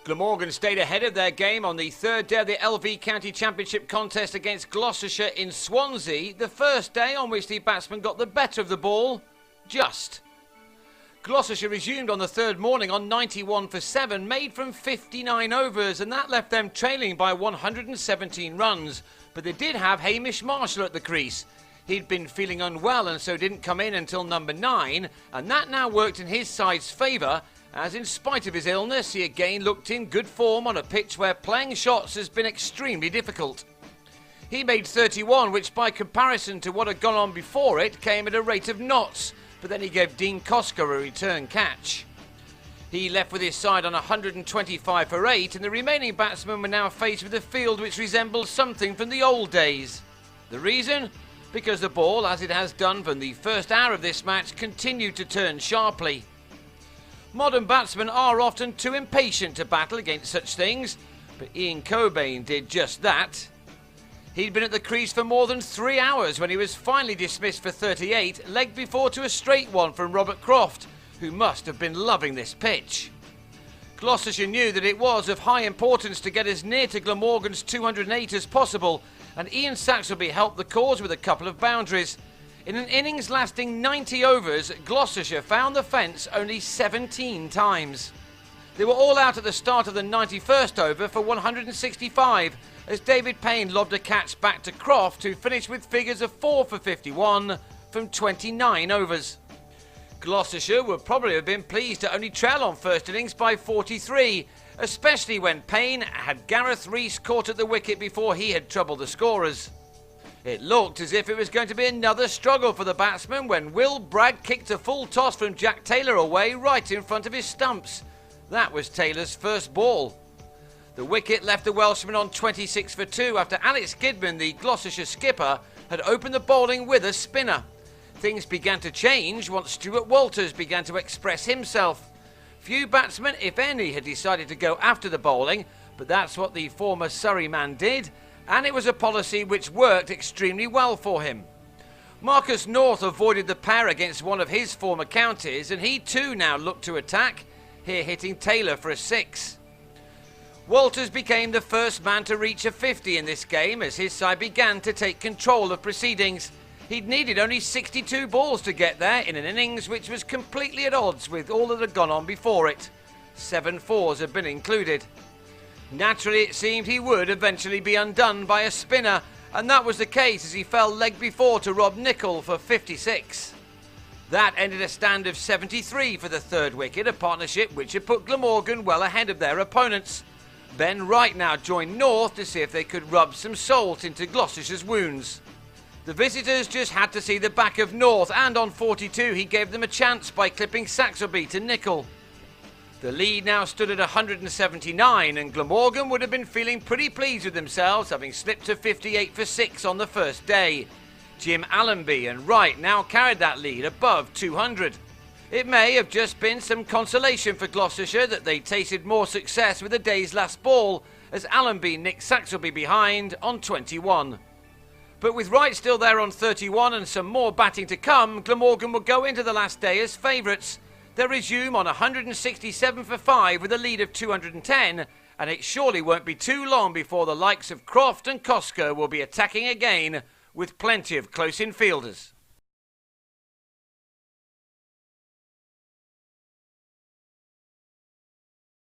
Glamorgan stayed ahead of their game on the third day of the LV County Championship contest against Gloucestershire in Swansea, the first day on which the batsmen got the better of the ball, just. Gloucestershire resumed on the third morning on 91 for 7, made from 59 overs, and that left them trailing by 117 runs. But they did have Hamish Marshall at the crease. He'd been feeling unwell and so didn't come in until number 9, and that now worked in his side's favour, as in spite of his illness, he again looked in good form on a pitch where playing shots has been extremely difficult. He made 31, which by comparison to what had gone on before it came at a rate of knots, but then he gave Dean Koska a return catch. He left with his side on 125 for 8, and the remaining batsmen were now faced with a field which resembled something from the old days. The reason? Because the ball, as it has done from the first hour of this match, continued to turn sharply. Modern batsmen are often too impatient to battle against such things, but Ian Cobain did just that. He'd been at the crease for more than 3 hours when he was finally dismissed for 38, legged before to a straight one from Robert Croft, who must have been loving this pitch. Gloucestershire knew that it was of high importance to get as near to Glamorgan's 208 as possible, and Ian Saxelby helped the cause with a couple of boundaries. In an innings lasting 90 overs, Gloucestershire found the fence only 17 times. They were all out at the start of the 91st over for 165, as David Payne lobbed a catch back to Croft, who finished with figures of 4 for 51 from 29 overs. Gloucestershire would probably have been pleased to only trail on first innings by 43, especially when Payne had Gareth Rees caught at the wicket before he had troubled the scorers. It looked as if it was going to be another struggle for the batsman when Will Bragg kicked a full toss from Jack Taylor away right in front of his stumps. That was Taylor's first ball. The wicket left the Welshman on 26 for 2 after Alex Kidman, the Gloucestershire skipper, had opened the bowling with a spinner. Things began to change once Stuart Walters began to express himself. Few batsmen, if any, had decided to go after the bowling, but that's what the former Surrey man did, and it was a policy which worked extremely well for him. Marcus North avoided the pair against one of his former counties, and he too now looked to attack, here hitting Taylor for a 6. Walters became the first man to reach a 50 in this game as his side began to take control of proceedings. He'd needed only 62 balls to get there in an innings which was completely at odds with all that had gone on before it. 7 fours had been included. Naturally, it seemed he would eventually be undone by a spinner, and that was the case as he fell leg before to Rob Nichol for 56. That ended a stand of 73 for the third wicket, a partnership which had put Glamorgan well ahead of their opponents. Ben Wright now joined North to see if they could rub some salt into Gloucestershire's wounds. The visitors just had to see the back of North, and on 42 he gave them a chance by clipping Saxelby to Nichol. The lead now stood at 179, and Glamorgan would have been feeling pretty pleased with themselves, having slipped to 58 for 6 on the first day. Jim Allenby and Wright now carried that lead above 200. It may have just been some consolation for Gloucestershire that they tasted more success with the day's last ball, as Allenby nicked Saxelby behind on 21. But with Wright still there on 31 and some more batting to come, Glamorgan will go into the last day as favourites. They'll resume on 167 for 5 with a lead of 210, and it surely won't be too long before the likes of Croft and Koska will be attacking again with plenty of close-in fielders.